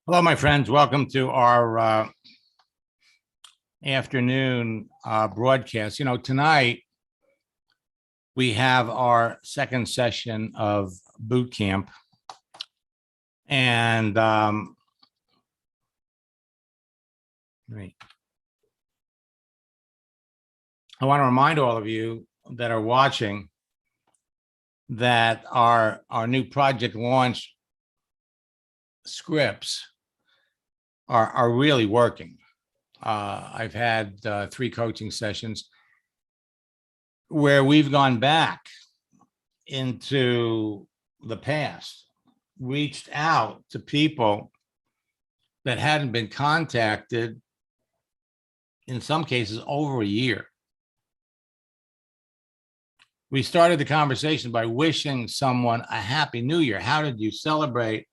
Hello, my friends. Welcome to our afternoon broadcast. Tonight we have our second session of boot camp. And I want to remind all of you that are watching that our new project launch scripts are really working. I've had 3 coaching sessions where we've gone back into the past, reached out to people that hadn't been contacted, in some cases, over a year. We started the conversation by wishing someone a happy new year. How did you celebrate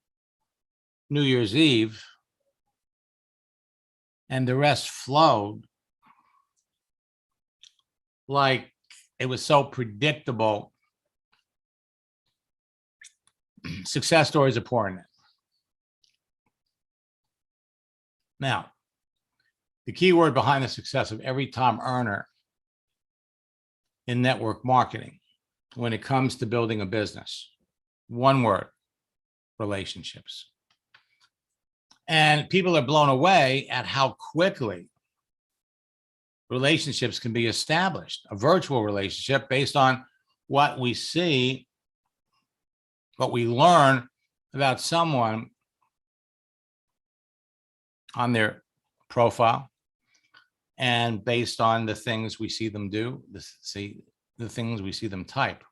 New Year's Eve? And the rest flowed like it was so predictable. Success stories are pouring in. Now, the key word behind the success of every top earner in network marketing when it comes to building a business, one word: relationships. And people are blown away at how quickly relationships can be established, a virtual relationship based on what we see, what we learn about someone on their profile, and based on the things we see them do, the things we see them type.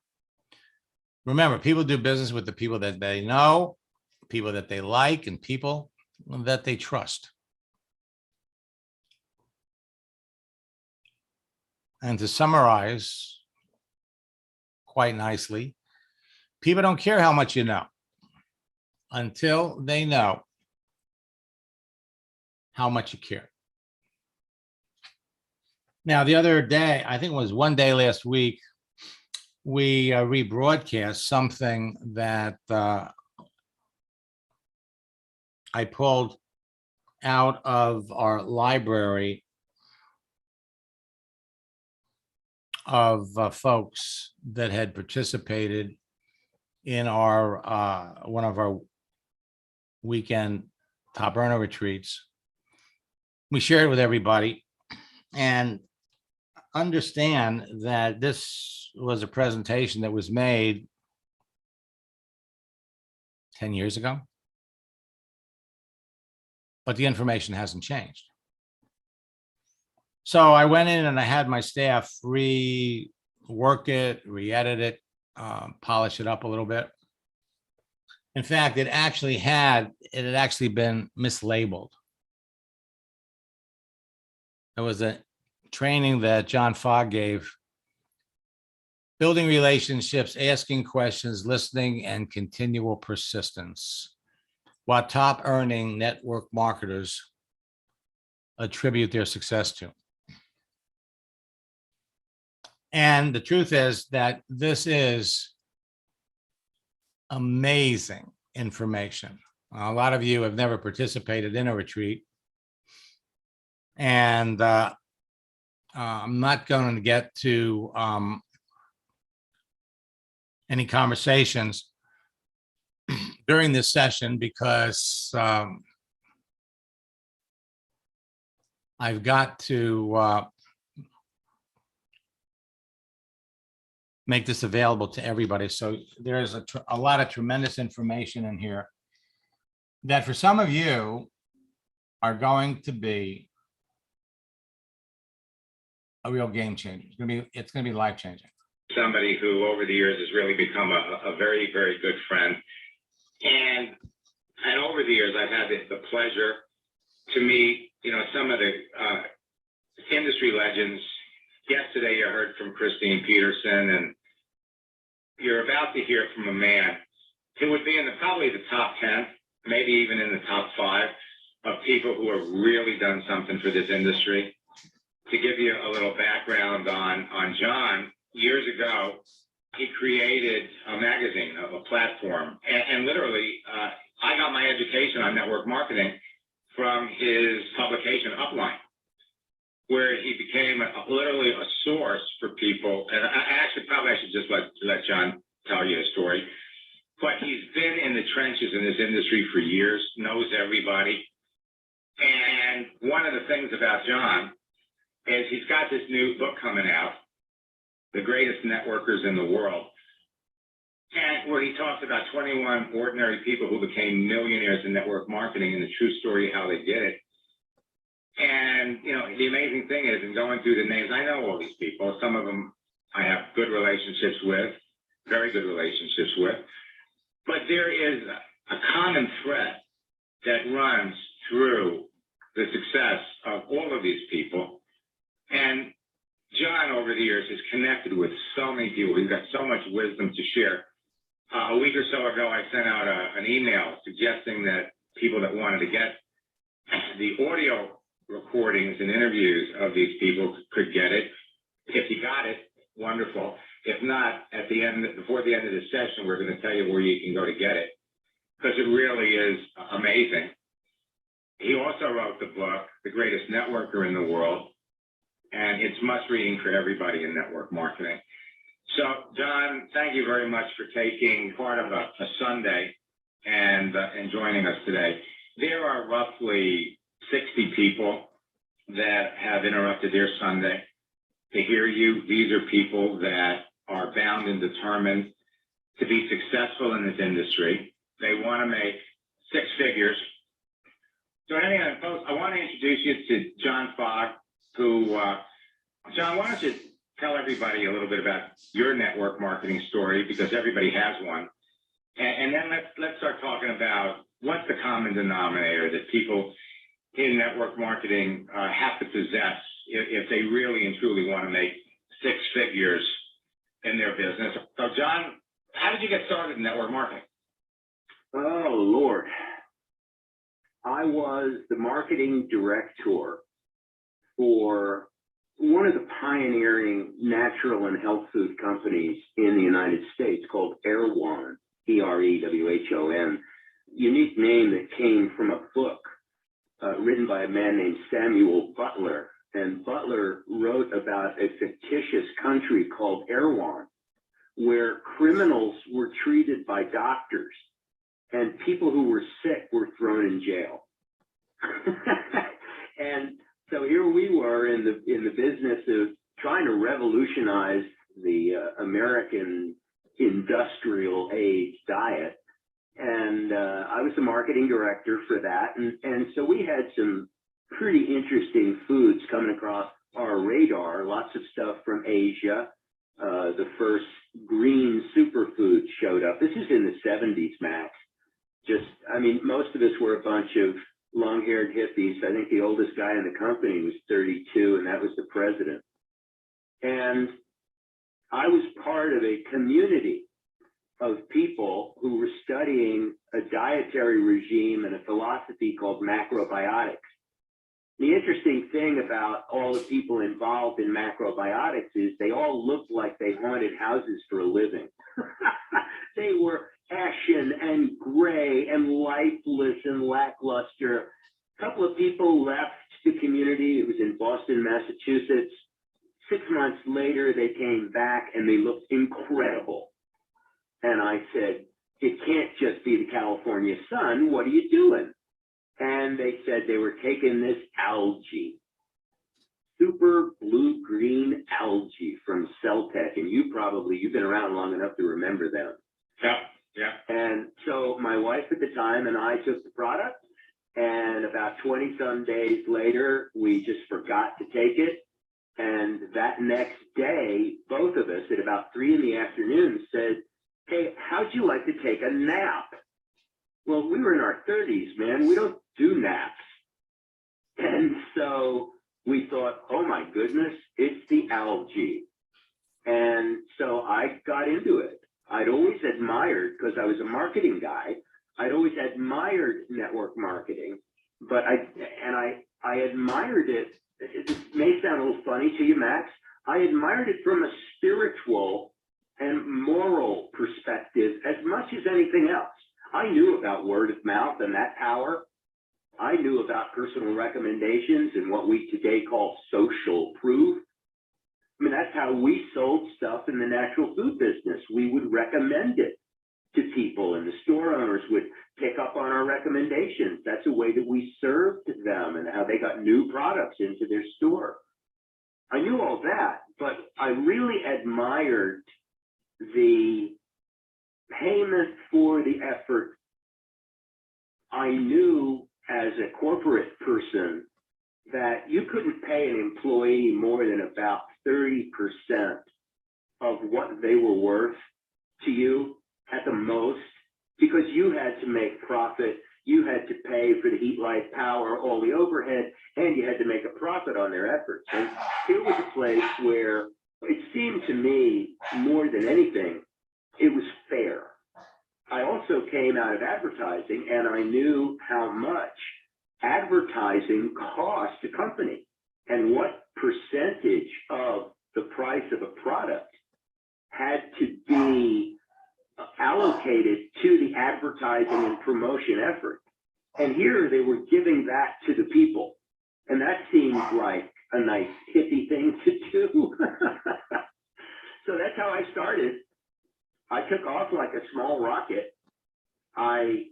Remember, people do business with the people that they know, people that they like, and people that they trust. And to summarize quite nicely, people don't care how much you know until they know how much you care. Now, the other day, I think it was one day last week, we rebroadcast something that I pulled out of our library of folks that had participated in our one of our weekend top earner retreats. We shared it with everybody, and understand that this was a presentation that was made 10 years ago. But the information hasn't changed. So I went in and I had my staff rework it, re-edit it, polish it up a little bit. In fact, it had actually been mislabeled. There was a training that John Fogg gave: building relationships, asking questions, listening, and continual persistence, what top earning network marketers attribute their success to. And the truth is that this is amazing information. A lot of you have never participated in a retreat, and I'm not going to get to any conversations during this session because I've got to make this available to everybody. So there's a lot of tremendous information in here that for some of you are going to be a real game changer. It's going to be life changing. Somebody who over the years has really become a very, very good friend. And over the years, I've had the pleasure to meet, some of the industry legends. Yesterday, you heard from Christine Peterson, and you're about to hear from a man who would be in probably the top 10, maybe even in the top 5 of people who have really done something for this industry. To give you a little background on John, years ago, he created a magazine, a platform, and literally I got my education on network marketing from his publication Upline, where he became literally a source for people. And I should just let John tell you his story. But he's been in the trenches in this industry for years, knows everybody. And one of the things about John is he's got this new book coming out, The Greatest Networkers in the World, and where he talks about 21 ordinary people who became millionaires in network marketing and the true story of how they did it. And, you know, the amazing thing is, in going through the names, I know all these people. Some of them I have good relationships with, very good relationships with. But there is a common thread that runs through the success of all of these people. And John, over the years, has connected with so many people. He's got so much wisdom to share. A week or so ago, I sent out an email suggesting that people that wanted to get the audio recordings and interviews of these people could get it. If you got it, wonderful. If not, at the end, before the end of the session, we're going to tell you where you can go to get it, because it really is amazing. He also wrote the book, The Greatest Networker in the World, and it's must reading for everybody in network marketing. So, John, thank you very much for taking part of a Sunday and joining us today. There are roughly 60 people that have interrupted their Sunday to hear you. These are people that are bound and determined to be successful in this industry. They want to make six figures. So anyway, folks, I want to introduce you to John Fogg, who, John, why don't you tell everybody a little bit about your network marketing story, because everybody has one. And then let's start talking about what's the common denominator that people in network marketing have to possess if they really and truly want to make six figures in their business. So, John, how did you get started in network marketing? Oh, Lord. I was the marketing director for one of the pioneering natural and health food companies in the United States called Erewhon, Erewhon. Unique name that came from a book written by a man named Samuel Butler. And Butler wrote about a fictitious country called Erewhon, where criminals were treated by doctors and people who were sick were thrown in jail. And so here we were in the business of trying to revolutionize the American industrial age diet. And I was the marketing director for that. And so we had some pretty interesting foods coming across our radar, lots of stuff from Asia. The first green superfood showed up. This is in the 70s, Max. Most of us were a bunch of long-haired hippies. I think the oldest guy in the company was 32, and that was the president. And I was part of a community of people who were studying a dietary regime and a philosophy called macrobiotics. The interesting thing about all the people involved in macrobiotics is they all looked like they haunted houses for a living. They were ashen and gray and lifeless and lackluster. A couple of people left the community. It was in Boston, Massachusetts. 6 months later, they came back and they looked incredible. And I said, it can't just be the California sun. What are you doing? And they said they were taking this algae, super blue-green algae from Celtec. And you've been around long enough to remember them. Yeah. And so my wife at the time and I took the product, and about 20 some days later, we just forgot to take it. And that next day, both of us at about 3 p.m. said, hey, how'd you like to take a nap? Well, we were in our 30s, man. We don't do naps. And so we thought, oh my goodness, it's the algae. And so I got into it. I'd always admired, because I was a marketing guy, I'd always admired network marketing, but I admired it. It may sound a little funny to you, Max. I admired it from a spiritual and moral perspective as much as anything else. I knew about word of mouth and that power. I knew about personal recommendations and what we today call social proof. I mean, that's how we sold stuff in the natural food business. We would recommend it to people, and the store owners would pick up on our recommendations. That's a way that we served them and how they got new products into their store. I knew all that, but I really admired the payment for the effort. I knew as a corporate person that you couldn't pay an employee more than about 30% of what they were worth to you at the most, because you had to make profit, you had to pay for the heat, light, power, all the overhead, and you had to make a profit on their efforts. And here was a place where it seemed to me, more than anything, it was fair. I also came out of advertising, and I knew how much advertising cost a company and what percentage of the price of a product had to be allocated to the advertising and promotion effort. And here they were giving that to the people. And that seemed like a nice hippie thing to do. So that's how I started. I took off like a small rocket.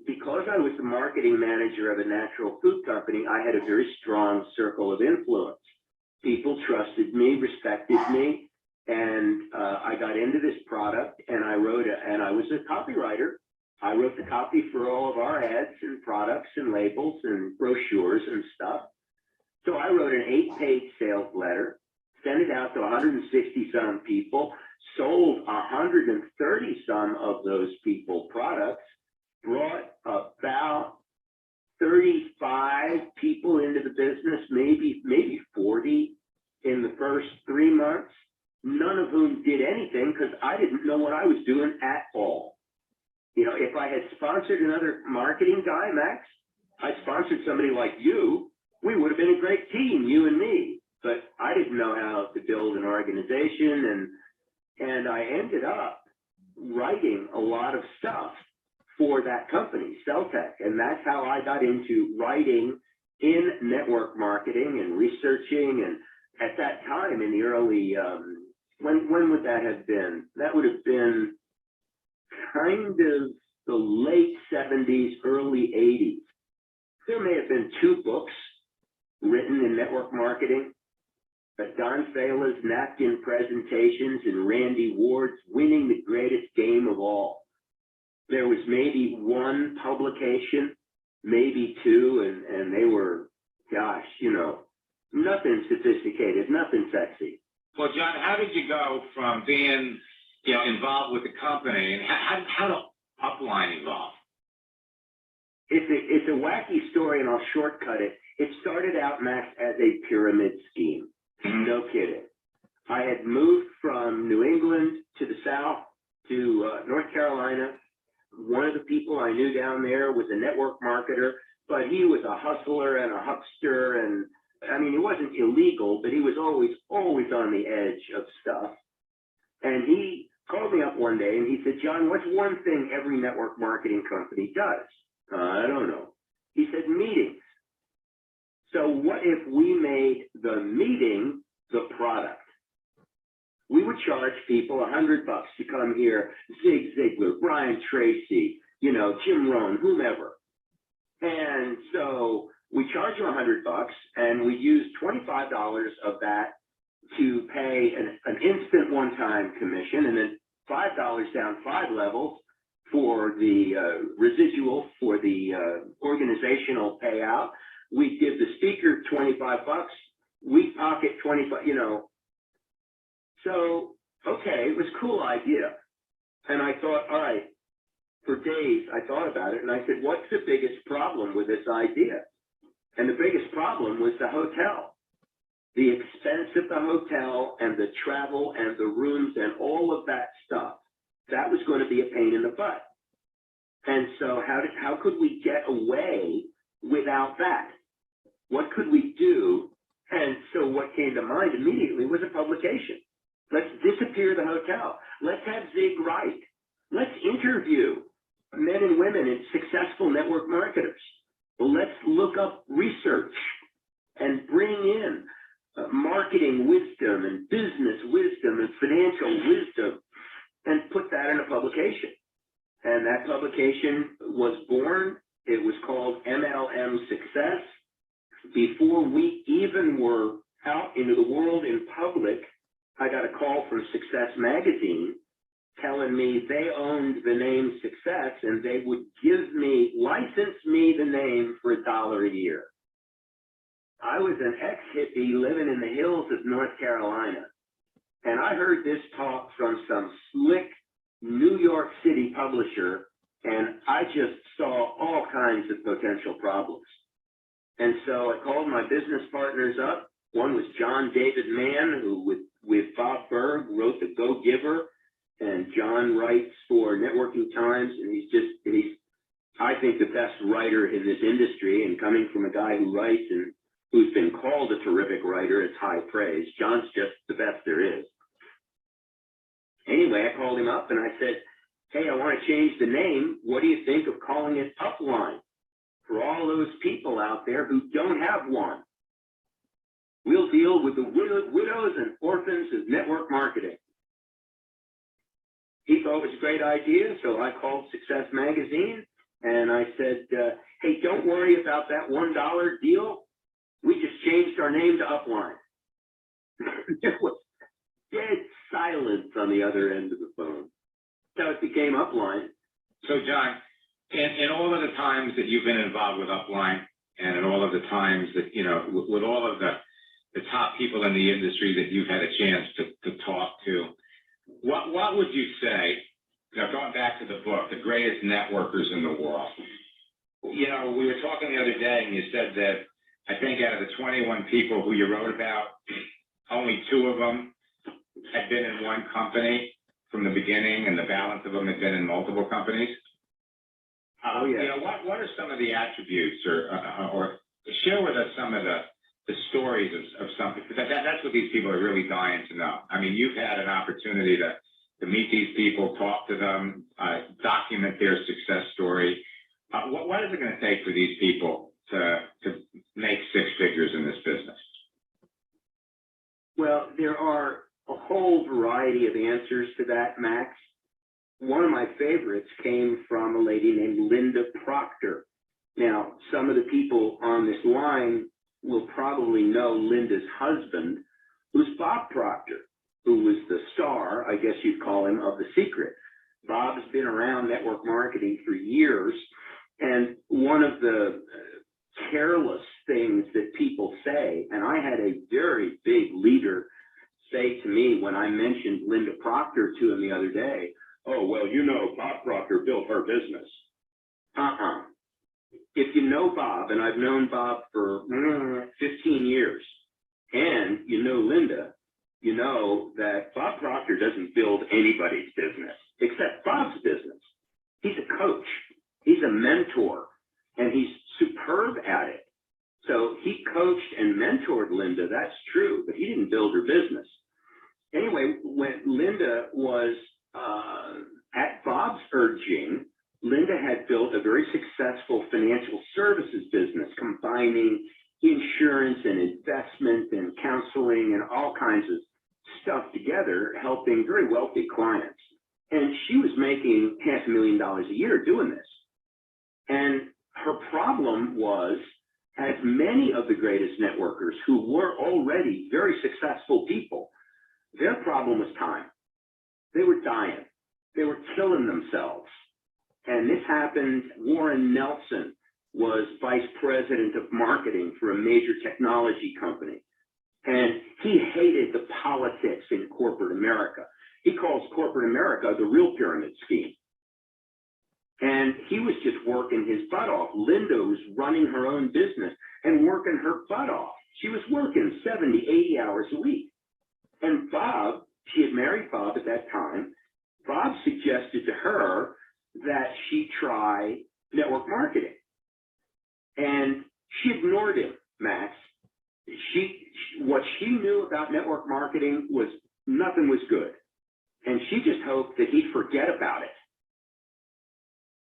Because I was the marketing manager of a natural food company, I had a very strong circle of influence. People trusted me, respected me, and I got into this product, and I was a copywriter. I wrote the copy for all of our ads and products and labels and brochures and stuff. So I wrote an 8-page sales letter, sent it out to 160 some people, sold 130 some of those people products, brought about 35 people into the business, maybe 40 in the first 3 months, none of whom did anything because I didn't know what I was doing at all. You know, if I had sponsored another marketing guy, Max, I sponsored somebody like you, we would have been a great team, you and me. But I didn't know how to build an organization, and I ended up writing a lot of stuff for that company, Celltech. And that's how I got into writing in network marketing and researching. And at that time in the early, when would that have been? That would have been kind of the late 70s, early 80s. There may have been 2 books written in network marketing, Don Fala's Napkin Presentations and Randy Ward's Winning the Greatest Game of All. There was maybe 1 publication, maybe 2, and they were, gosh, you know, nothing sophisticated, nothing sexy. Well, John, how did you go from being, involved with the company, and how did Upline evolve? It's a wacky story, and I'll shortcut it. It started out, Max, as a pyramid scheme. No kidding. I had moved from New England to the South to North Carolina. One of the people I knew down there was a network marketer, but he was a hustler and a huckster. And I mean, he wasn't illegal, but he was always on the edge of stuff. And he called me up one day and he said, John, what's one thing every network marketing company does? I don't know. He said, meetings. So what if we made the meeting the product? We would charge people $100 to come here, Zig Ziglar, Brian Tracy, Jim Rohn, whomever. And so we charge you $100, and we use $25 of that to pay an instant one-time commission, and then $5 down 5 levels for the residual for the organizational payout. We give the speaker $25, we pocket 25, So, okay, it was a cool idea. And I thought, all right, for days I thought about it, and I said, what's the biggest problem with this idea? And the biggest problem was the hotel. The expense of the hotel and the travel and the rooms and all of that stuff, that was going to be a pain in the butt. And so how could we get away without that? What could we do? And so what came to mind immediately was a publication. Let's disappear the hotel. Let's have Zig write. Let's interview men and women and successful network marketers. Well, let's look up research and bring in marketing wisdom and business wisdom and financial wisdom and put that in a publication. And that publication was born. It was called MLM Success. Before we even were out into the world in public, I got a call from Success Magazine telling me they owned the name Success and they would license me the name for $1 a year. I was an ex-hippie living in the hills of North Carolina, and I heard this talk from some slick New York City publisher, and I just saw all kinds of potential problems. And so I called my business partners up. One was John David Mann, who with Bob Berg wrote The Go-Giver, and John writes for Networking Times, and he's I think the best writer in this industry, and coming from a guy who writes and who's been called a terrific writer, it's high praise. John's just the best there is. Anyway, I called him up and I said, hey, I want to change the name. What do you think of calling it Upline for all those people out there who don't have one? We'll deal with the widows and orphans of network marketing. He thought it was a great idea, so I called Success Magazine and I said, hey, don't worry about that $1 deal. We just changed our name to Upline. There was dead silence on the other end of the phone. So it became Upline. So, John, in all of the times that you've been involved with Upline, and in all of the times that, you know, with all of the top people in the industry that you've had a chance to talk to, what would you say, you know, going back to the book, the greatest networkers in the world? You know, we were talking the other day, and you said that I think out of the 21 people who you wrote about, only 2 of them had been in one company from the beginning, and the balance of them had been in multiple companies. Oh, yeah. You know, what are some of the attributes, or share with us some of the stories of something, because that's what these people are really dying to know. I mean, you've had an opportunity to meet these people, talk to them, document their success story. What is it going to take for these people to make 6 figures in this business? Well, there are a whole variety of answers to that, Max. One of my favorites came from a lady named Linda Proctor. Now, some of the people on this line will probably know Linda's husband, who's Bob Proctor, who was the star, I guess you'd call him, of The Secret. Bob's been around network marketing for years, and one of the careless things that people say, and I had a very big leader say to me when I mentioned Linda Proctor to him the other day, oh, well, you know, Bob Proctor built her business. If you know Bob, and I've known Bob for 15 years, and you know Linda, you know that Bob Proctor doesn't build anybody's business except Bob's business. He's a coach, he's a mentor, and he's superb at it. So he coached and mentored Linda, that's true, but he didn't build her business. Anyway, when Linda was at Bob's urging, Linda had built a very successful financial services business, combining insurance and investment and counseling and all kinds of stuff together, helping very wealthy clients. And she was making $500,000 a year doing this. And her problem was, as many of the greatest networkers who were already very successful people, their problem was time. They were dying. They were killing themselves. And this happened. Warren Nelson was vice president of marketing for a major technology company. And he hated the politics in corporate America. He calls corporate America the real pyramid scheme. And he was just working his butt off. Linda was running her own business and working her butt off. She was working 70, 80 hours a week. And Bob, she had married Bob at that time, Bob suggested to her that she try network marketing. And she ignored him, Max. What she knew about network marketing was nothing was good. And she just hoped that he'd forget about it.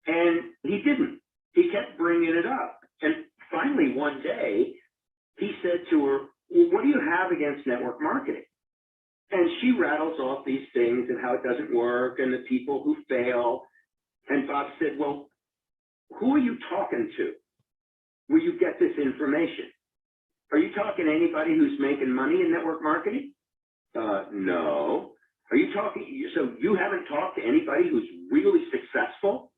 And he didn't. He kept bringing it up. And finally, one day, he said to her, well, what do you have against network marketing? And she rattles off these things and how it doesn't work and the people who fail. And Bob said, well, who are you talking to where you get this information? Are you talking to anybody who's making money in network marketing? No. Are you talking, so you haven't talked to anybody who's really successful?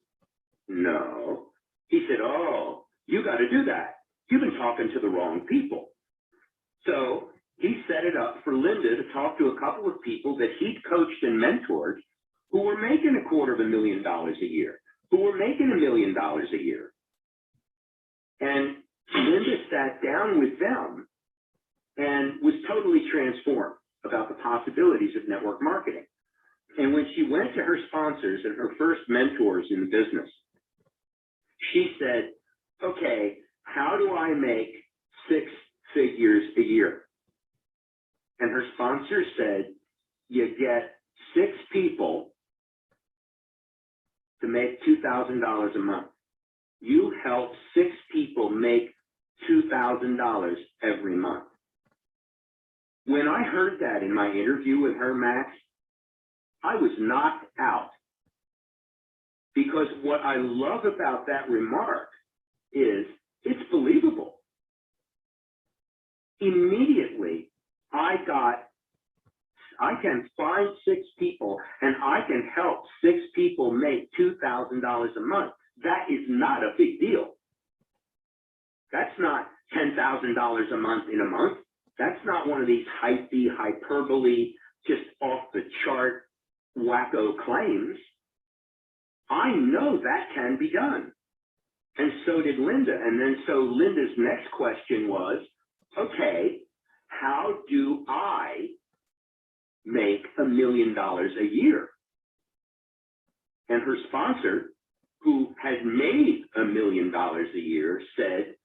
No. He said, oh, you got to do that. You've been talking to the wrong people. So he set it up for Linda to talk to a couple of people that he'd coached and mentored who were making $250,000 a year, who were making $1 million a year. And Linda sat down with them and was totally transformed about the possibilities of network marketing. And when she went to her sponsors and her first mentors in the business, she said, okay, how do I make 6 figures a year? And her sponsor said, you get 6 people to make $2,000 a month. You help 6 people make $2,000 every month. When I heard that in my interview with her, Max, I was knocked out. Because what I love about that remark is it's believable. Immediately, I can find 6 people and I can help 6 people make $2,000 a month. That is not a big deal. That's not $10,000 a month in a month. That's not one of these hypey, hyperbole, just off the chart, wacko claims. I know that can be done. And so did Linda. And then so Linda's next question was, okay, how do I make $1 million a year? And her sponsor, who had made $1 million a year, said,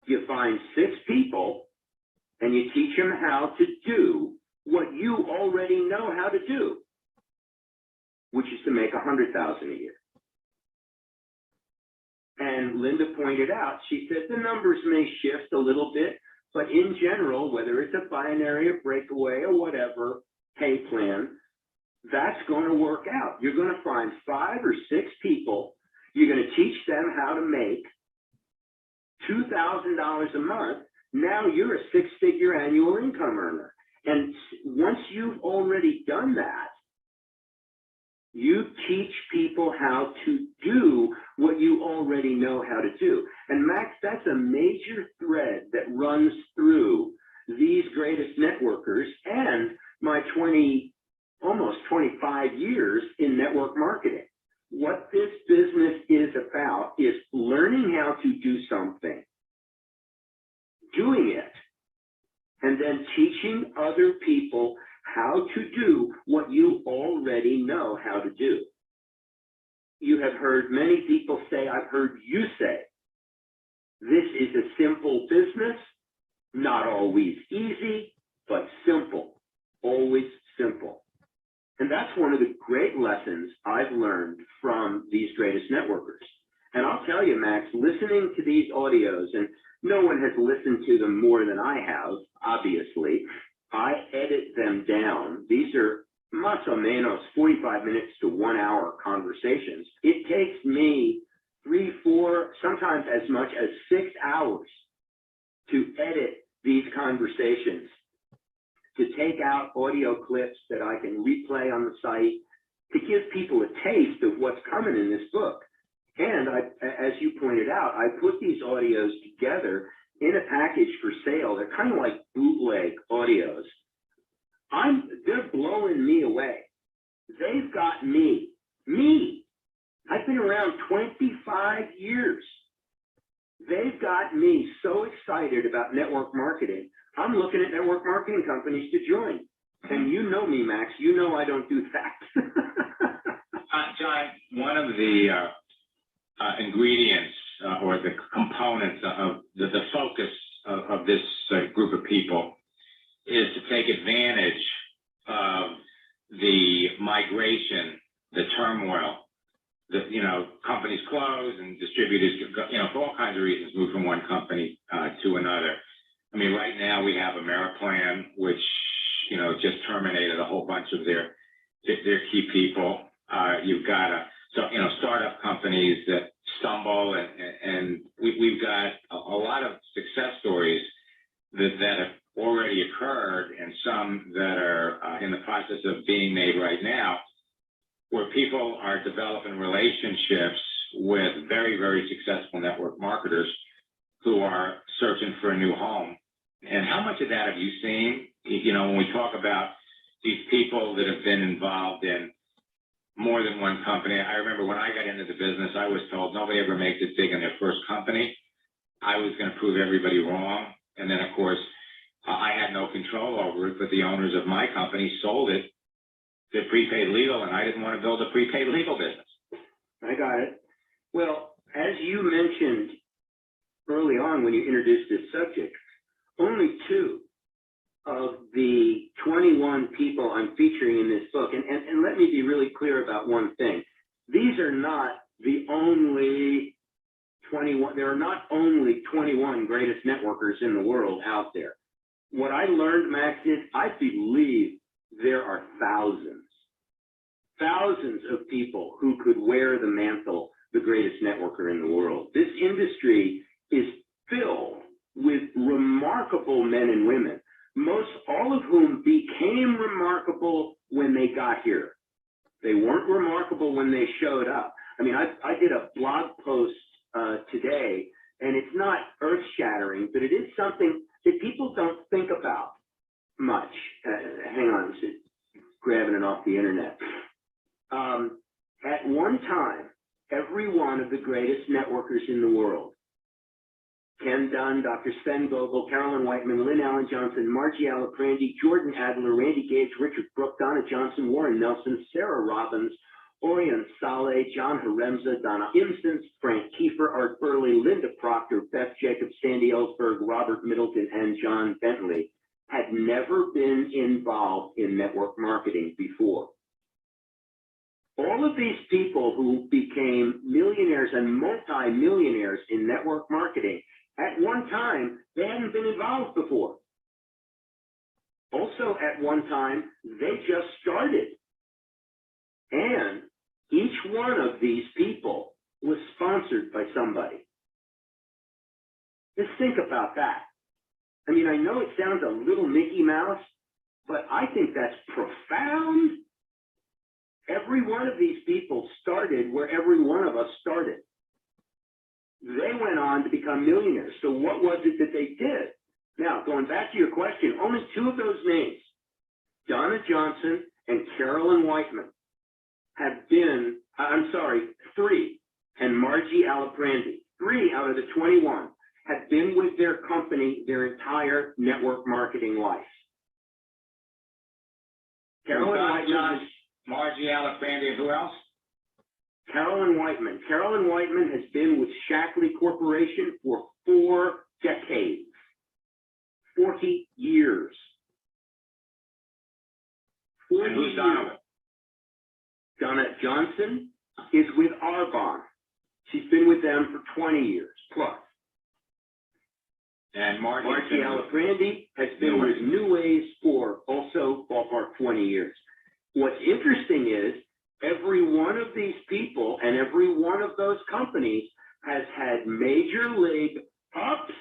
you find 6 people and you teach them how to do what you already know how to do, which is to make $100,000 a year. And Linda pointed out, she said the numbers may shift a little bit, but in general, whether it's a binary, a breakaway, or whatever pay plan, that's going to work out. You're going to find 5 or 6 people. You're going to teach them how to make $2,000 a month. Now you're a 6-figure annual income earner. And once you've already done that, you teach people how to do what you already know how to do. And Max, that's a major thread that runs through these greatest networkers and my almost 25 years in network marketing. What this business is about is learning how to do something, doing it, and then teaching other people how to do what you already know how to do. You have heard many people say, I've heard you say, this is a simple business, not always easy, but simple, always simple. And that's one of the great lessons I've learned from these greatest networkers. And I'll tell you, Max, listening to these audios, and no one has listened to them more than I have, obviously, I edit them down. These are más o menos 45 minutes to 1 hour conversations. It takes me 3, 4, sometimes as much as 6 hours to edit these conversations, to take out audio clips that I can replay on the site, to give people a taste of what's coming in this book. And as you pointed out, I put these audios together in a package for sale. They're kind of like bootleg audios. They're blowing me away. They've got me. I've been around 25 years. They've got me so excited about network marketing. I'm looking at network marketing companies to join. And you know me, Max. You know I don't do that. John, one of the ingredients or the components of the focus of this group of people is to take advantage of the migration, the turmoil companies close and distributors, for all kinds of reasons, move from one company to another. I mean, right now we have Ameriplan, which, just terminated a whole bunch of their key people. You've got startup companies that stumble, and we've got a lot of success stories that have already occurred, and some that are in the process of being made right now, where people are developing relationships with very, very successful network marketers who are searching for a new home. And how much of that have you seen? When we talk about these people that have been involved in more than one company. I remember when I got into the business, I was told nobody ever makes it big in their first company. I was going to prove everybody wrong. And then, of course, I had no control over it, but the owners of my company sold it to prepaid legal, and I didn't want to build a prepaid legal business. I got it. Well, as you mentioned early on when you introduced this subject, only 2 of the 21 people I'm featuring in this book, and let me be really clear about one thing. These are not the only 21, there are not only 21 greatest networkers in the world out there. What I learned, Max, is I believe there are thousands of people who could wear the mantle, the greatest networker in the world. This industry is filled with remarkable men and women, most all of whom became remarkable when they got here. They weren't remarkable when they showed up. I mean, I did a blog post today, and it's not earth-shattering, but it is something that people don't think about much. Hang on, just grabbing it off the internet. At one time, every one of the greatest networkers in the world, Ken Dunn, Dr. Sven Gogol, Carolyn Whiteman, Lynn Allen Johnson, Margie Aliprandi, Jordan Adler, Randy Gage, Richard Brooke, Donna Johnson, Warren Nelson, Sarah Robbins, Orion Saleh, John Haremza, Donna Imsons, Frank Kiefer, Art Burley, Linda Proctor, Beth Jacobs, Sandy Ellsberg, Robert Middleton, and John Bentley had never been involved in network marketing before. All of these people who became millionaires and multi-millionaires in network marketing, at one time, they hadn't been involved before. Also, at one time, they just started. And each one of these people was sponsored by somebody. Just think about that. I mean, I know it sounds a little Mickey Mouse, but I think that's profound. Every one of these people started where every one of us started. They went on to become millionaires. So what was it that they did? Now, going back to your question, only 2 of those names, Donna Johnson and Carolyn Whiteman, have been, 3, and Margie Aliprandi, 3 out of the 21 have been with their company their entire network marketing life. Carolyn Whiteman, Margie Aliprandi, and who else? Carolyn Whiteman. Carolyn Whiteman has been with Shackley Corporation for 4 decades, 40 years. 40 and who's years. Donna? Donna Johnson is with Arbonne. She's been with them for 20 years plus. And Margie Aliprandi has been with New Ways for also ballpark 20 years. What's interesting is every one of these people and every one of those companies has had major league ups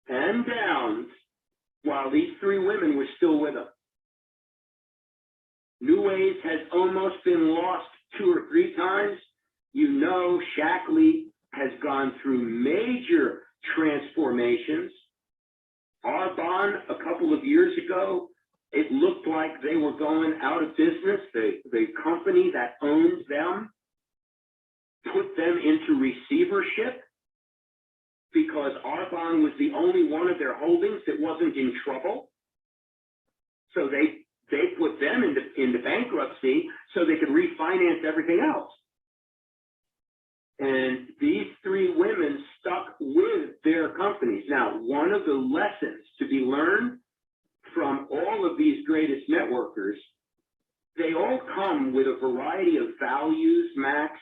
and downs while these 3 women were still with them. New Ways has almost been lost 2 or 3 times. You know, Shackley has gone through major transformations. Arbonne, a couple of years ago, it looked like they were going out of business. The company that owned them put them into receivership because Arbonne was the only one of their holdings that wasn't in trouble. So they put them into bankruptcy so they could refinance everything else. And these 3 women stuck with their companies. Now, one of the lessons to be learned from all of these greatest networkers, they all come with a variety of values, Max,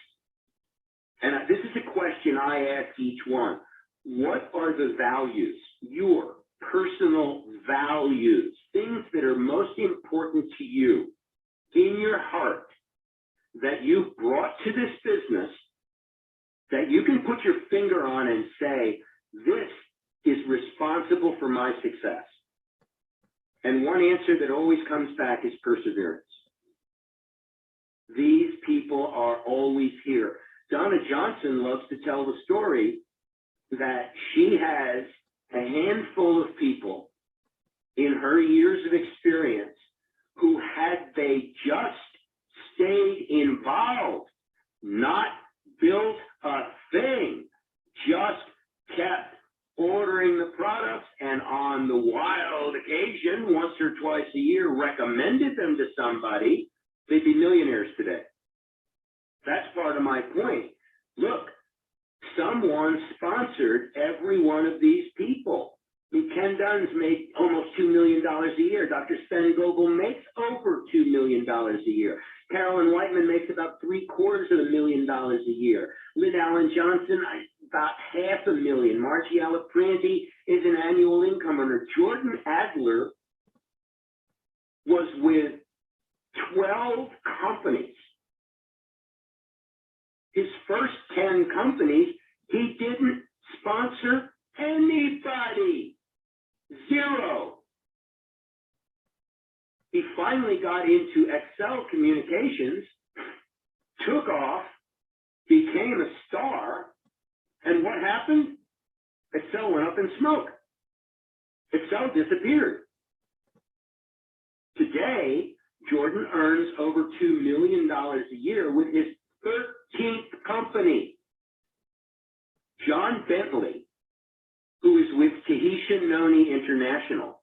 And this is a question I ask each one. What are the values, your personal values, things that are most important to you in your heart that you've brought to this business that you can put your finger on and say, this is responsible for my success? And one answer that always comes back is perseverance. These people are always here. Donna Johnson loves to tell the story that she has a handful of people in her years of experience who, had they just stayed involved, not built a thing, just kept ordering the products, and on the wild occasion, once or twice a year, recommended them to somebody, they'd be millionaires today. That's part of my point. Look, someone sponsored every one of these people. I mean, Ken Dunn's made almost $2 million a year. Dr. Steingart makes over $2 million a year. Carolyn Whiteman makes about $750,000 a year. Lynn Allen Johnson, about $500,000. Margie Alapranti is an annual income earner. Jordan Adler was with 12 companies. His first 10 companies, he didn't sponsor anybody. Zero. He finally got into Excel Communications, took off, became a star, and what happened? Excel went up in smoke. Excel disappeared. Today, Jordan earns over $2 million a year with his 13th company. John Bentley, who is with Tahitian Noni International.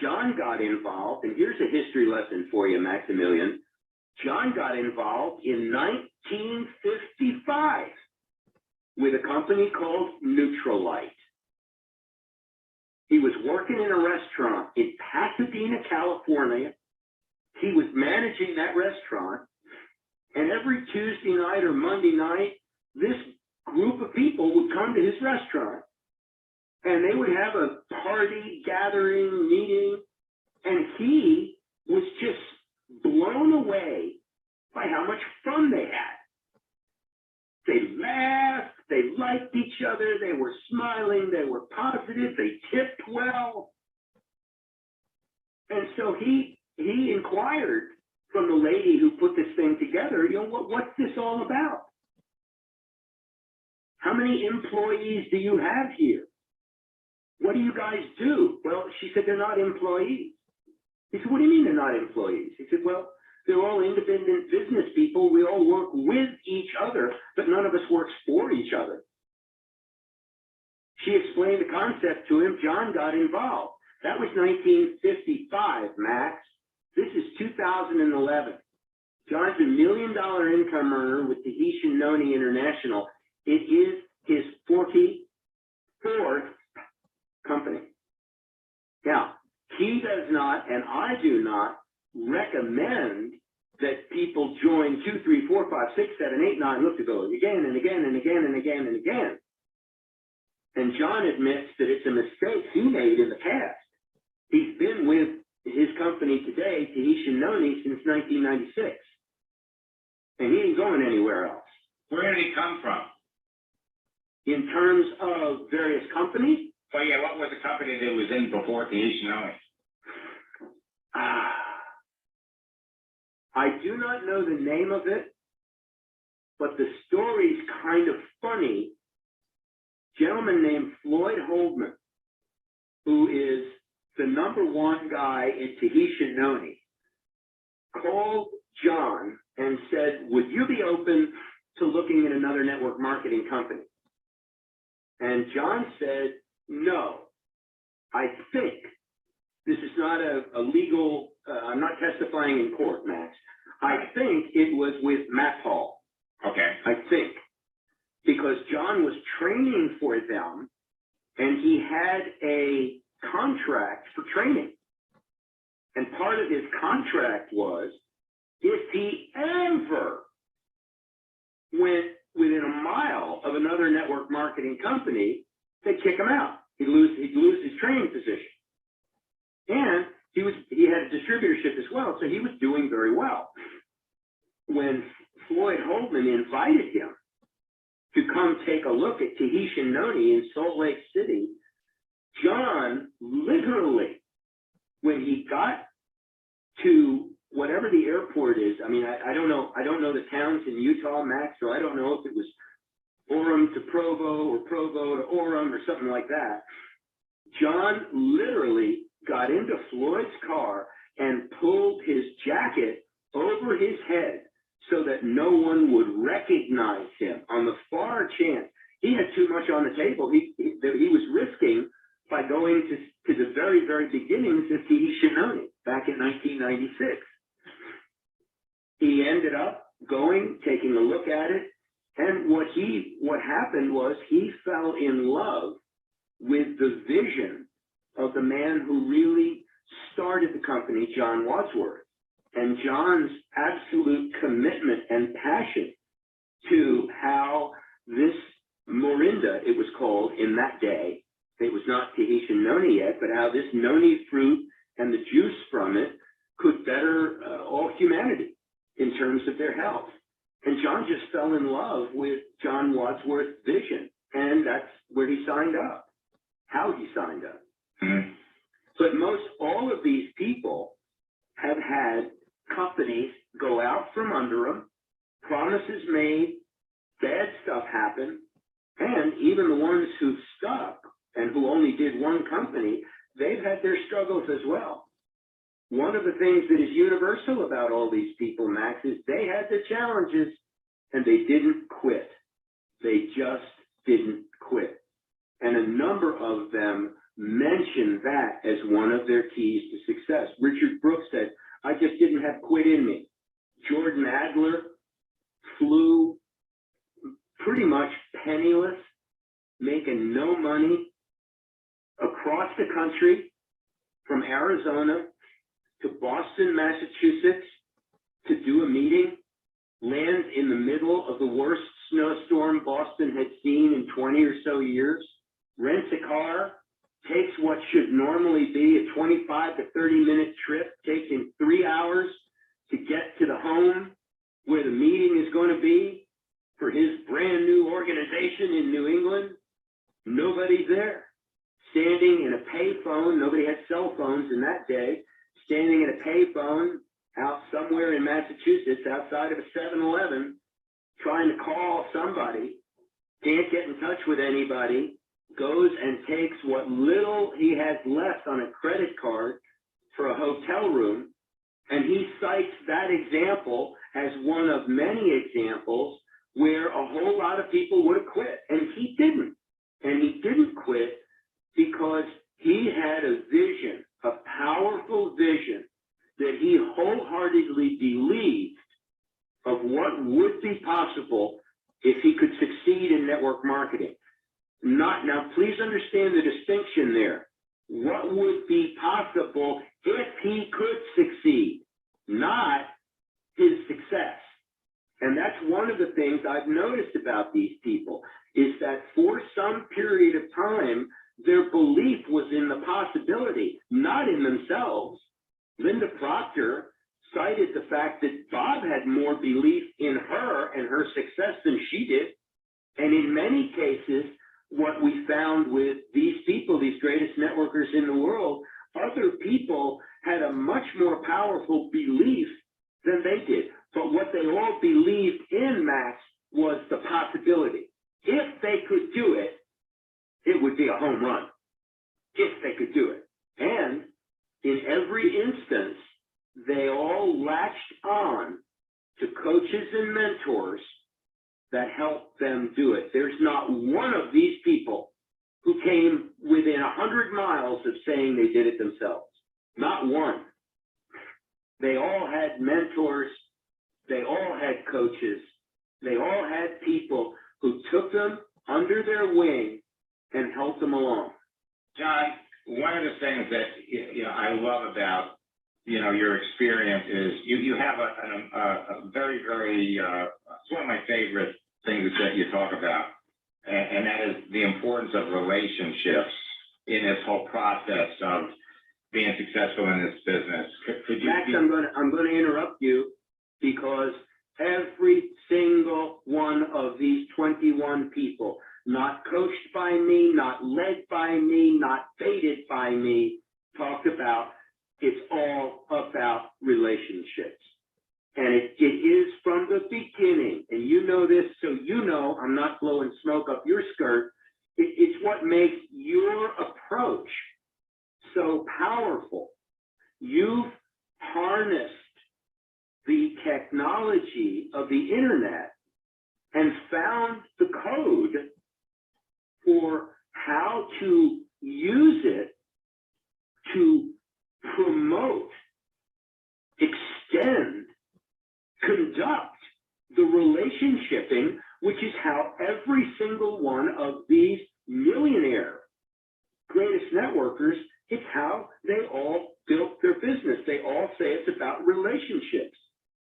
John got involved, and here's a history lesson for you, Maximilian. John got involved in 1955 with a company called Neutralite. He was working in a restaurant in Pasadena, California. He was managing that restaurant, and every Tuesday night or Monday night, this group of people would come to his restaurant, and they would have a party, gathering, meeting, and he was just blown away by how much fun they had. They laughed, they liked each other, they were smiling, they were positive, they tipped well. And so he inquired from the lady who put this thing together, what's this all about? How many employees do you have here? What do you guys do? Well, she said, they're not employees. He said, what do you mean they're not employees? He said, well, they're all independent business people. We all work with each other, but none of us works for each other. She explained the concept to him. John got involved. That was 1955, Max. This is 2011. John's $1 million income earner with Tahitian Noni International. It is his 44th company. Now, he does not, and I do not, recommend that people join 2, 3, 4, 5, 6, 7, 8, 9, look to go again and again and again and again and again. And John admits that it's a mistake he made in the past. He's been with his company today, Tahitian Noni, since 1996. And he ain't going anywhere else. Where did he come from? In terms of various companies? Oh yeah, what was the company that was in before Tahitian Noni? I do not know the name of it, but the story's kind of funny. A gentleman named Floyd Holdman, who is the #1 guy in Tahitian Noni, called John and said, would you be open to looking at another network marketing company? And John said, no, I think this is not a legal, I'm not testifying in court, Max. I think it was with Matt Hall. Okay. I think. Because John was training for them, and he had a contract for training. And part of his contract was, if he ever went within a another network marketing company, they'd kick him out. He'd lose his training position. And he had a distributorship as well, so he was doing very well. When Floyd Holdman invited him to come take a look at Tahitian Noni in Salt Lake City, John literally, when he got to whatever the airport is, I mean, I don't know the towns in Utah, Max, so I don't know if it was Orem to Provo or Provo to Orem or something like that. John literally got into Floyd's car and pulled his jacket over his head so that no one would recognize him on the far chance. He had too much on the table. He was risking by going to the very, very beginnings of Tahitian Noni back in 1996. He ended up going, taking a look at it, and what happened was he fell in love with the vision of the man who really started the company, John Wadsworth, and John's absolute commitment and passion to how this morinda, it was called in that day, it was not Tahitian Noni yet, but how this Noni fruit and the juice from it could better all humanity in terms of their health. And John just fell in love with John Wadsworth's vision, and that's where he signed up, how he signed up. Mm-hmm. But most all of these people have had companies go out from under them, promises made, bad stuff happen, and even the ones who've stuck and who only did one company, they've had their struggles as well. One of the things that is universal about all these people, Max, is they had their challenges and they didn't quit. They just didn't quit. And a number of them mention that as one of their keys to success. Richard Brooks said, I just didn't have quit in me. Jordan Adler flew pretty much penniless, making no money, across the country from Arizona to Boston, Massachusetts, to do a meeting, lands in the middle of the worst snowstorm Boston had seen in 20 or so years, rents a car, takes what should normally be a 25 to 30-minute trip, takes him 3 hours to get to the home where the meeting is going to be for his brand new organization in New England. Nobody's there. Standing in a payphone, nobody had cell phones in that day, standing in a payphone out somewhere in Massachusetts outside of a 7-Eleven, trying to call somebody, can't get in touch with anybody, goes and takes what little he has left on a credit card for a hotel room, and he cites that example as one of many examples where a whole lot of people would have quit, and he didn't. And he didn't quit because he had a vision, a powerful vision that he wholeheartedly believed of what would be possible if he could succeed in network marketing. Now, please understand the distinction there. What would be possible if he could succeed, not his success. And that's one of the things I've noticed about these people, is that for some period of time, their belief was in the possibility, not in themselves. Linda Proctor cited the fact that Bob had more belief in her and her success than she did. And in many cases, what we found with these people, these greatest networkers in the world, other people had a much more powerful belief than they did. But what they all believed in, Max, was the possibility. If they could do it, it would be a home run. If they could do it. And in every instance, they all latched on to coaches and mentors that helped them do it. There's not one of these people who came within 100 miles of saying they did it themselves. Not one. They all had mentors. They all had coaches. They all had people who took them under their wing and helped them along. John, one of the things that I love about your experience is you have a very, very it's one of my favorite things that you talk about. and that is the importance of relationships in this whole process of being successful in this business. Could you Max, I'm going to interrupt you because every single one of these 21 people, not coached by me, not led by me, not fated by me, talked about it's all about relationships. And it is from the beginning. And you know this, so you know I'm not blowing smoke up your skirt. It's what makes your approach so powerful. You've harnessed the technology of the internet and found the code for how to use it to promote, extend, conduct the relationshiping, which is how every single one of these millionaire greatest networkers, it's how they all built their business. They all say it's about relationships.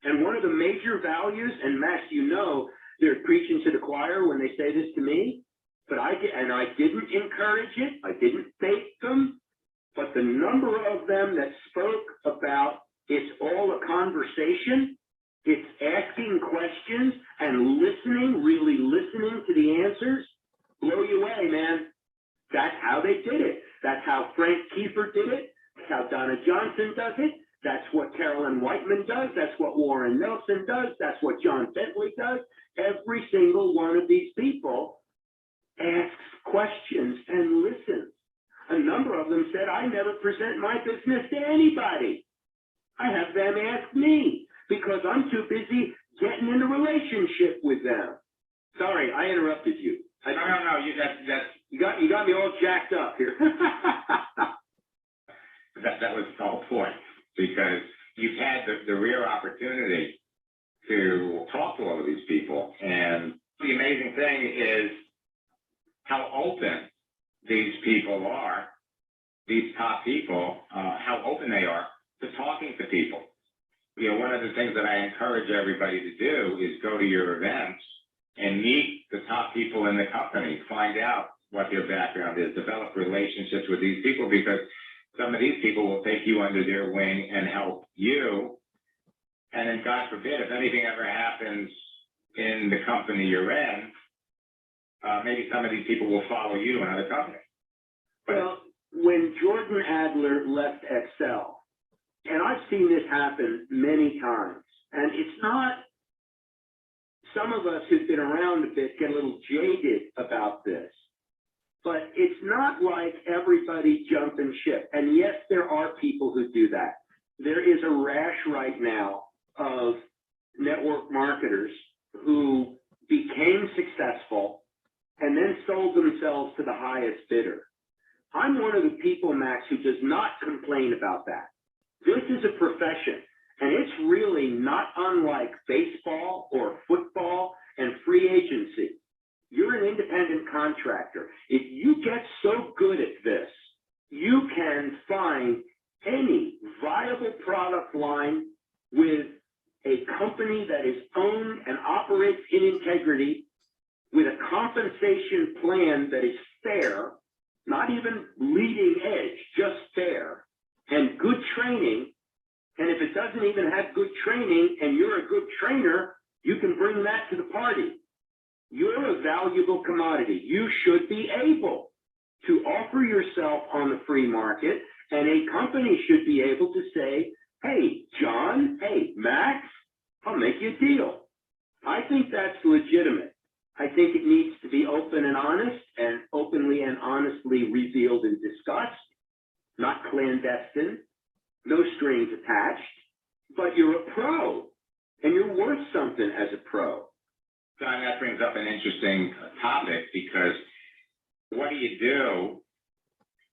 And one of the major values, and Max, you know, they're preaching to the choir when they say this to me, but I didn't encourage it. I didn't bait them, but the number of them that spoke about it's all a conversation, it's asking questions and listening, really listening to the answers, blow you away, man. That's how they did it. That's how Frank Kiefer did it. That's how Donna Johnson does it. That's what Carolyn Whiteman does. That's what Warren Nelson does. That's what John Bentley does. Every single one of these people asks questions and listens. A number of them said, I never present my business to anybody. I have them ask me because I'm too busy getting in a relationship with them. Sorry, I interrupted you. No. You got me all jacked up here. that was the whole point, because you've had the rare opportunity to talk to all of these people. And the amazing thing is how open these people are, these top people, how open they are to talking to people. You know, one of the things that I encourage everybody to do is go to your events and meet the top people in the company, find out what their background is, develop relationships with these people, because some of these people will take you under their wing and help you. And then, God forbid, if anything ever happens in the company you're in, maybe some of these people will follow you to another company. Well, when Jordan Adler left Excel, and I've seen this happen many times, and it's not, some of us who've been around a bit get a little jaded about this, but it's not like everybody jumping ship. And yes, there are people who do that. There is a rash right now of network marketers who became successful and then sold themselves to the highest bidder. I'm one of the people, Max, who does not complain about that. This is a profession, and it's really not unlike baseball or football and free agency. You're an independent contractor. If you get so good at this, you can find any viable product line with a company that is owned and operates in integrity, with a compensation plan that is fair, not even leading edge, just fair, and good training. And if it doesn't even have good training and you're a good trainer, you can bring that to the party. You're a valuable commodity. You should be able to offer yourself on the free market, and a company should be able to say, hey, John, hey, Max, I'll make you a deal. I think that's legitimate. I think it needs to be open and honest, and openly and honestly revealed and discussed, not clandestine, no strings attached, but you're a pro, and you're worth something as a pro. John, that brings up an interesting topic, because what do you do?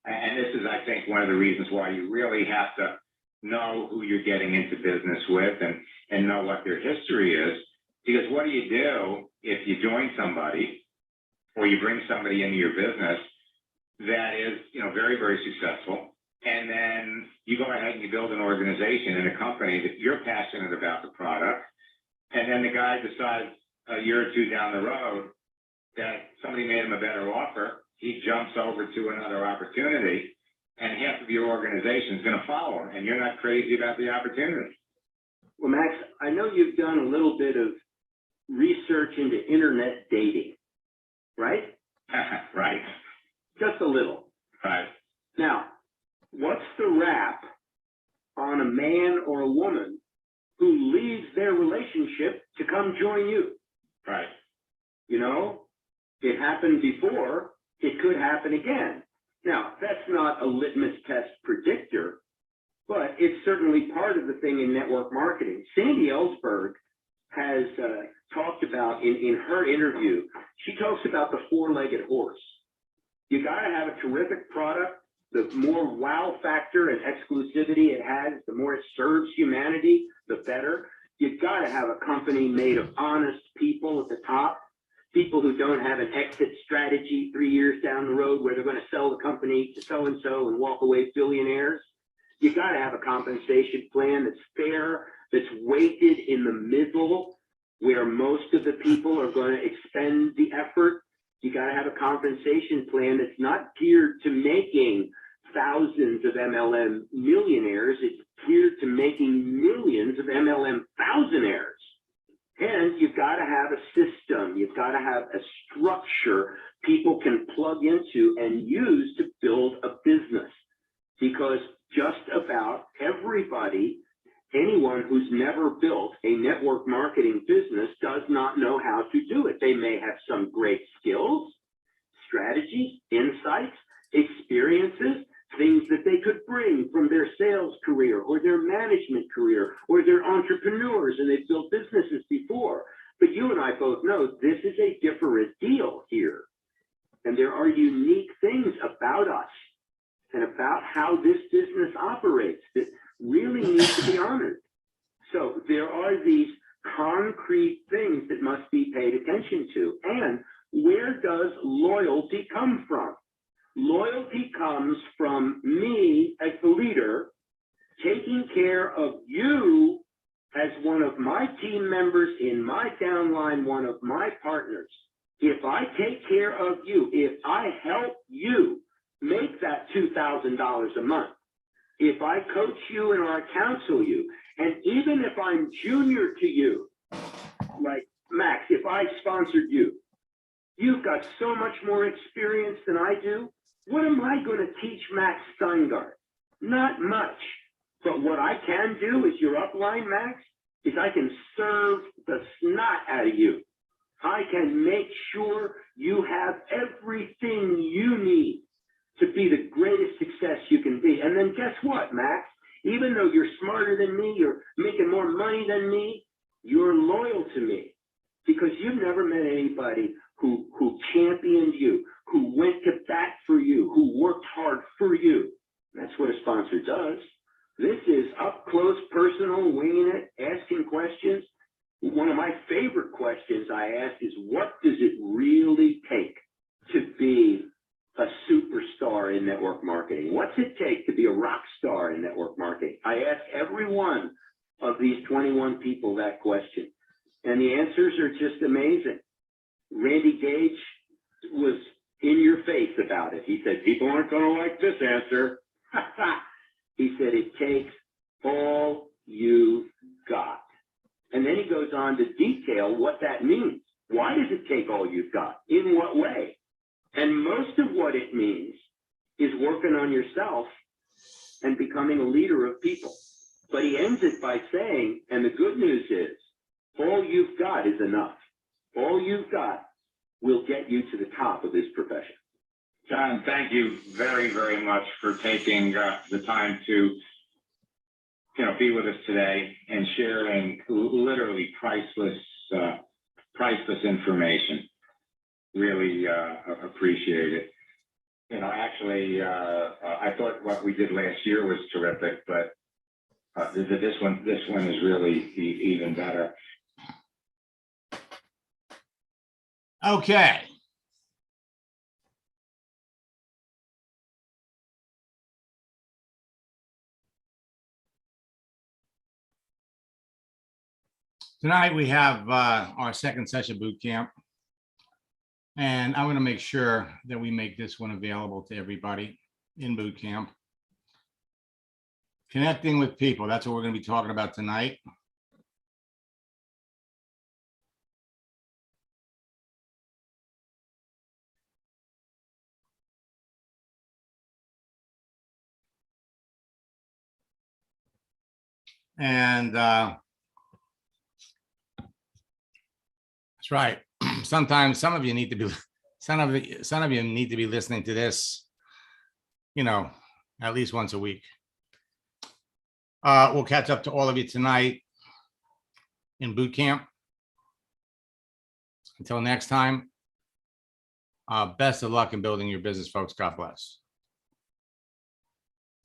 And this is, I think, one of the reasons why you really have to know who you're getting into business with and know what their history is. Because what do you do if you join somebody or you bring somebody into your business that is, very, very successful, and then you go ahead and you build an organization and a company that you're passionate about the product, and then the guy decides a year or two down the road that somebody made him a better offer, he jumps over to another opportunity, and half of your organization is going to follow him, and you're not crazy about the opportunity. Well, Max, I know you've done a little bit of research into internet dating, right? Right. Just a little. Right. Now, what's the rap on a man or a woman who leaves their relationship to come join you? Right. You know, it happened before, it could happen again. Now, that's not a litmus test predictor, but it's certainly part of the thing in network marketing. Sandy Ellsberg has talked about in her interview, she talks about the four-legged horse. You got to have a terrific product. The more wow factor and exclusivity it has, the more it serves humanity, the better. You've got to have a company made of honest people at the top, people who don't have an exit strategy 3 years down the road where they're going to sell the company to so-and-so and walk away billionaires. You got to have a compensation plan that's fair, that's weighted in the middle where most of the people are going to expend the effort. You got to have a compensation plan that's not geared to making thousands of MLM millionaires. It's geared to making millions of MLM thousandaires. And you've got to have a system. You've got to have a structure people can plug into and use to build a business. Because just about everybody, anyone who's never built a network marketing business does not know how to do it. They may have some great skills, strategies, insights, experiences, things that they could bring from their sales career or their management career or their entrepreneurs, and they've built businesses before. But you and I both know this is a different deal here. And there are unique things about us and about how this business operates that really need to be honored. So there are these concrete things that must be paid attention to. And where does loyalty come from? Loyalty comes from me as the leader taking care of you as one of my team members in my downline, one of my partners. If I take care of you, if I help you make that $2,000 a month, if I coach you and I counsel you, and even if I'm junior to you, like Max, if I sponsored you, you've got so much more experience than I do. What am I going to teach Max Steingart? Not much. But what I can do as your upline, Max, is I can serve the snot out of you. I can make sure you have everything you need to be the greatest success you can be. And then guess what, Max? Even though you're smarter than me, you're making more money than me, you're loyal to me because you've never met anybody who championed you, who went to bat for you, who worked hard for you. That's what a sponsor does. This is up close, personal, winging it, asking questions. One of my favorite questions I ask is, what does it really take to be a superstar in network marketing? What's it take to be a rock star in network marketing? I ask every one of these 21 people that question, and the answers are just amazing. Randy Gage was in your face about it. He said, people aren't going to like this answer. He said, it takes all you got. And then he goes on to detail what that means. Why does it take all you've got? In what way? And most of what it means is working on yourself and becoming a leader of people. But he ends it by saying, and the good news is, all you've got is enough. All you've got will get you to the top of this profession. John, thank you very, very much for taking the time to be with us today and sharing literally priceless information. Really appreciate it. Actually, I thought what we did last year was terrific, but this one is really even better. Okay. Tonight we have our second session boot camp. And I'm going to make sure that we make this one available to everybody in boot camp. Connecting with people. That's what we're going to be talking about tonight. And that's right. Sometimes some of you need to be, some of you need to be listening to this, you know, at least once a week. We'll catch up to all of you tonight in boot camp. Until next time, best of luck in building your business, folks. God bless.